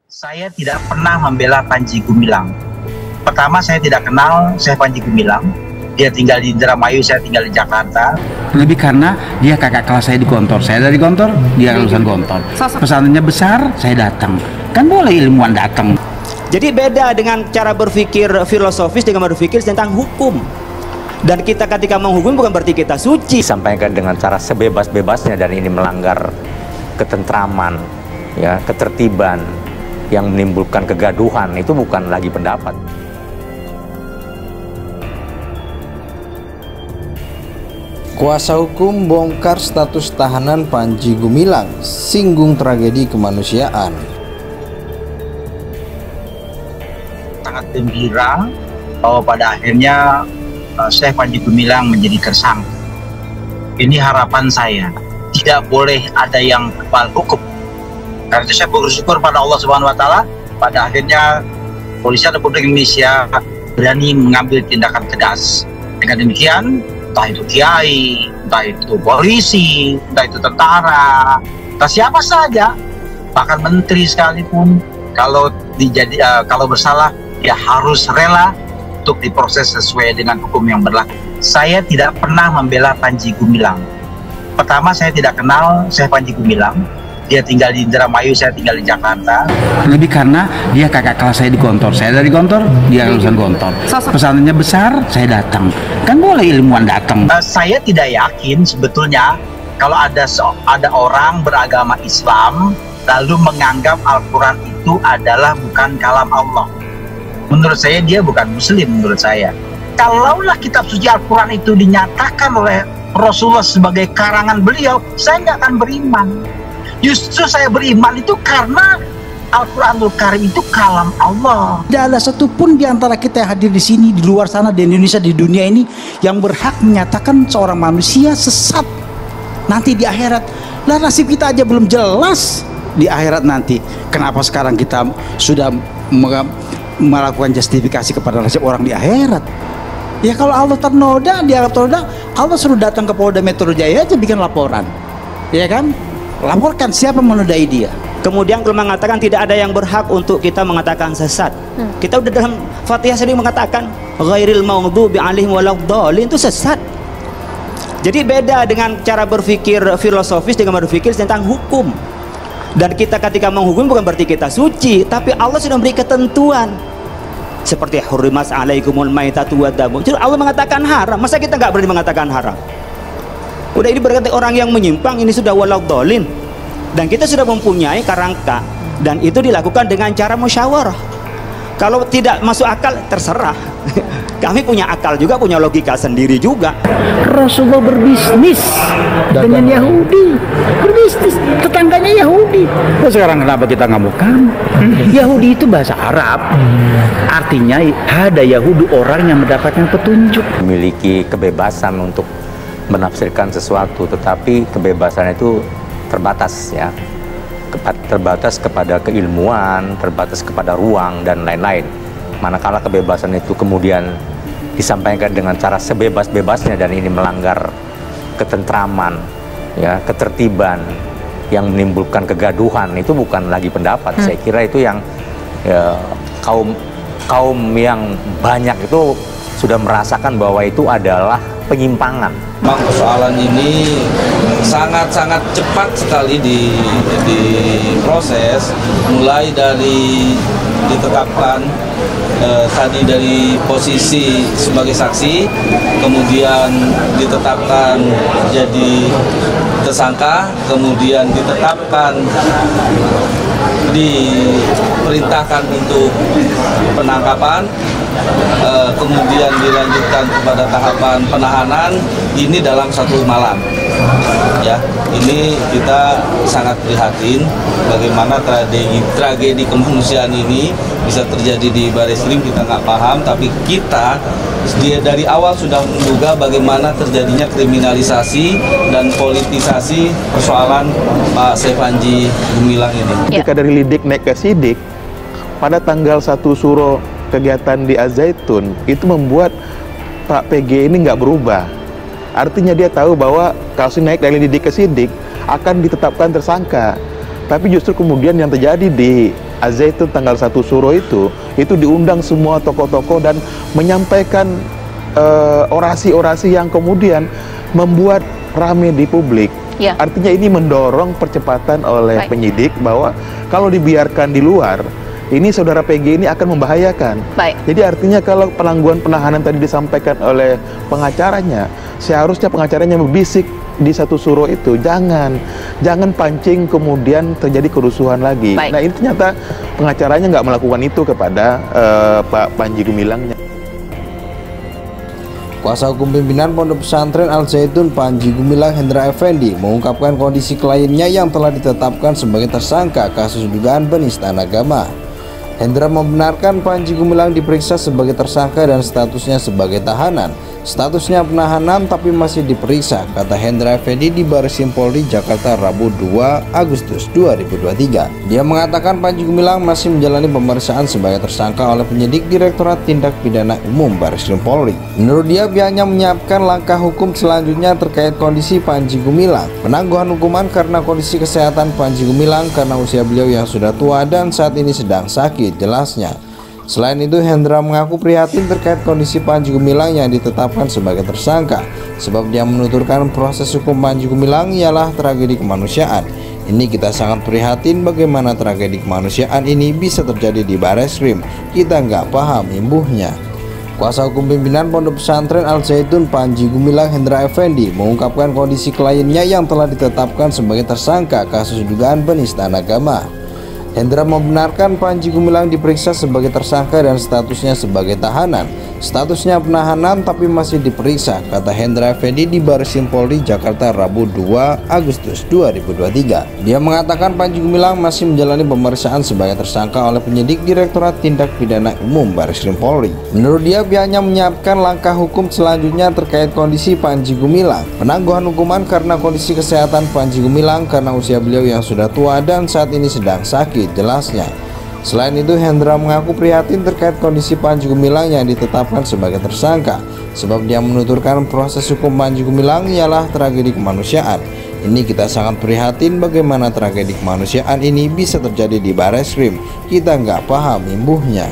Saya tidak pernah membela Panji Gumilang. Pertama, saya tidak kenal Panji Gumilang. Dia tinggal di Indramayu, saya tinggal di Jakarta. Lebih karena dia kakak kelas saya di Gontor. Saya dari Gontor, dia lulusan Gontor. Pesantrennya besar, saya datang. Kan boleh ilmuwan datang. Jadi beda dengan cara berpikir filosofis dengan berpikir tentang hukum. Dan kita ketika menghukum bukan berarti kita suci. Disampaikan dengan cara sebebas-bebasnya dan ini melanggar ketentraman, ya, ketertiban yang menimbulkan kegaduhan, itu bukan lagi pendapat. Kuasa hukum bongkar status tahanan Panji Gumilang, singgung tragedi kemanusiaan. Sangat gembira bahwa pada akhirnya Panji Gumilang menjadi tersangka. Ini harapan saya, tidak boleh ada yang kebal hukum. Karena itu saya bersyukur pada Allah Subhanahu Wa Taala, pada akhirnya Polisi Republik Indonesia berani mengambil tindakan tegas. Dengan demikian, entah itu kiai, entah itu polisi, entah itu tentara, entah siapa saja, bahkan menteri sekalipun, kalau bersalah, dia harus rela untuk diproses sesuai dengan hukum yang berlaku. Saya tidak pernah membela Panji Gumilang. Pertama, saya tidak kenal Panji Gumilang. Dia tinggal di Indramayu, saya tinggal di Jakarta. Lebih karena dia kakak kelas saya di Gontor. Saya dari Gontor, dia lulusan Gontor. Pesantrennya besar, saya datang. Kan boleh ilmuwan datang. Saya tidak yakin sebetulnya kalau ada orang beragama Islam lalu menganggap Al-Quran itu adalah bukan kalam Allah. Menurut saya dia bukan Muslim. Menurut saya, kalaulah kitab suci Al-Quran itu dinyatakan oleh Rasulullah sebagai karangan beliau, saya nggak akan beriman. Justru saya beriman itu karena Al-Quranul Karim itu kalam Allah. Tidak ada satupun di antara kita yang hadir di sini, di luar sana, di Indonesia, di dunia ini yang berhak menyatakan seorang manusia sesat nanti di akhirat. Lah, nasib kita aja belum jelas di akhirat nanti. Kenapa sekarang kita sudah melakukan justifikasi kepada nasib orang di akhirat? Ya kalau Allah ternoda, dianggap ternoda, Allah suruh datang ke Polda Metro Jaya aja bikin laporan, ya kan? Laporkan siapa menodai dia. Kemudian kalau mengatakan tidak ada yang berhak untuk kita mengatakan sesat. Kita udah dalam Fatihah sering mengatakan ghairil maghdubi alaihim waladdallin, itu sesat. Jadi beda dengan cara berpikir filosofis dengan berpikir tentang hukum. Dan kita ketika menghukum bukan berarti kita suci, tapi Allah sudah memberi ketentuan. Seperti hurrimat alaikumul maitatu wadamu. Jadi Allah mengatakan haram, masa kita nggak berani mengatakan haram? Udah, ini berarti orang yang menyimpang, ini sudah waladdallin. Dan kita sudah mempunyai kerangka, dan itu dilakukan dengan cara musyawarah. Kalau tidak masuk akal, terserah. Kami punya akal juga, punya logika sendiri juga. Rasulullah berbisnis dengan Yahudi, berbisnis, tetangganya Yahudi. Nah, sekarang kenapa kita ngamukan? Yahudi itu bahasa Arab, artinya ada Yahudi orang yang mendapatkan petunjuk. Memiliki kebebasan untuk menafsirkan sesuatu, tetapi kebebasan itu terbatas, ya, terbatas kepada keilmuan, terbatas kepada ruang dan lain-lain. Manakala kebebasan itu kemudian disampaikan dengan cara sebebas-bebasnya dan ini melanggar ketentraman, ya, ketertiban yang menimbulkan kegaduhan, itu bukan lagi pendapat. Saya kira itu yang, ya, kaum yang banyak itu sudah merasakan bahwa itu adalah penyimpangan. Memang persoalan ini sangat-sangat cepat sekali diproses, mulai dari ditetapkan tadi dari posisi sebagai saksi, kemudian ditetapkan jadi tersangka, kemudian ditetapkan diperintahkan untuk penangkapan, kemudian dilanjutkan kepada tahapan penahanan, ini dalam satu malam. Ya, ini kita sangat prihatin bagaimana tragedi kemanusiaan ini bisa terjadi di Bareskrim. Kita nggak paham, tapi kita dari awal sudah menduga bagaimana terjadinya kriminalisasi dan politisasi persoalan Pak Panji Gumilang ini. Ketika dari lidik naik ke sidik, pada tanggal 1 Suro kegiatan di Az-Zaitun, itu membuat Pak PG ini nggak berubah. Artinya dia tahu bahwa kasus naik dari lidik ke sidik akan ditetapkan tersangka. Tapi justru kemudian yang terjadi di Az-Zaitun tanggal 1 Suro itu diundang semua tokoh-tokoh dan menyampaikan orasi-orasi yang kemudian membuat rame di publik. Ya. Artinya ini mendorong percepatan oleh penyidik bahwa kalau dibiarkan di luar, ini saudara PG ini akan membahayakan. Jadi artinya kalau penangguhan penahanan tadi disampaikan oleh pengacaranya, seharusnya pengacaranya membisik di 1 Suro itu, jangan pancing kemudian terjadi kerusuhan lagi. Nah ini ternyata pengacaranya nggak melakukan itu kepada Pak Panji Gumilangnya. Kuasa hukum pimpinan Pondok Pesantren Al-Zaitun Panji Gumilang Hendra Effendi mengungkapkan kondisi kliennya yang telah ditetapkan sebagai tersangka kasus dugaan penistaan agama. Hendra membenarkan Panji Gumilang diperiksa sebagai tersangka dan statusnya sebagai tahanan. Statusnya penahanan tapi masih diperiksa, kata Hendra Effendi di Barreskrim Polri Jakarta Rabu 2 Agustus 2023. Dia mengatakan Panji Gumilang masih menjalani pemeriksaan sebagai tersangka oleh penyidik Direktorat Tindak Pidana Umum Barreskrim Polri. Menurut dia, pihaknya menyiapkan langkah hukum selanjutnya terkait kondisi Panji Gumilang. Penangguhan hukuman karena kondisi kesehatan Panji Gumilang karena usia beliau yang sudah tua dan saat ini sedang sakit, jelasnya. Selain itu, Hendra mengaku prihatin terkait kondisi Panji Gumilang yang ditetapkan sebagai tersangka, sebab dia menuturkan proses hukum Panji Gumilang ialah tragedi kemanusiaan. Ini kita sangat prihatin bagaimana tragedi kemanusiaan ini bisa terjadi di Barreskrim. Kita nggak paham imbuhnya. Kuasa hukum pimpinan Pondok Pesantren Al-Zaitun Panji Gumilang Hendra Effendi mengungkapkan kondisi kliennya yang telah ditetapkan sebagai tersangka kasus dugaan penistaan agama. Hendra membenarkan Panji Gumilang diperiksa sebagai tersangka dan statusnya sebagai tahanan. Statusnya penahanan tapi masih diperiksa, kata Hendra Effendi di Barreskrim Polri Jakarta Rabu 2 Agustus 2023. Dia mengatakan Panji Gumilang masih menjalani pemeriksaan sebagai tersangka oleh penyidik Direktorat Tindak Pidana Umum Barreskrim Polri. Menurut dia, pihaknya menyiapkan langkah hukum selanjutnya terkait kondisi Panji Gumilang. Penangguhan hukuman karena kondisi kesehatan Panji Gumilang karena usia beliau yang sudah tua dan saat ini sedang sakit, jelasnya. Selain itu, Hendra mengaku prihatin terkait kondisi Panji Gumilang yang ditetapkan sebagai tersangka, sebab dia menuturkan proses hukum Panji Gumilang ialah tragedi kemanusiaan. Ini kita sangat prihatin bagaimana tragedi kemanusiaan ini bisa terjadi di Barreskrim. Kita nggak paham imbuhnya.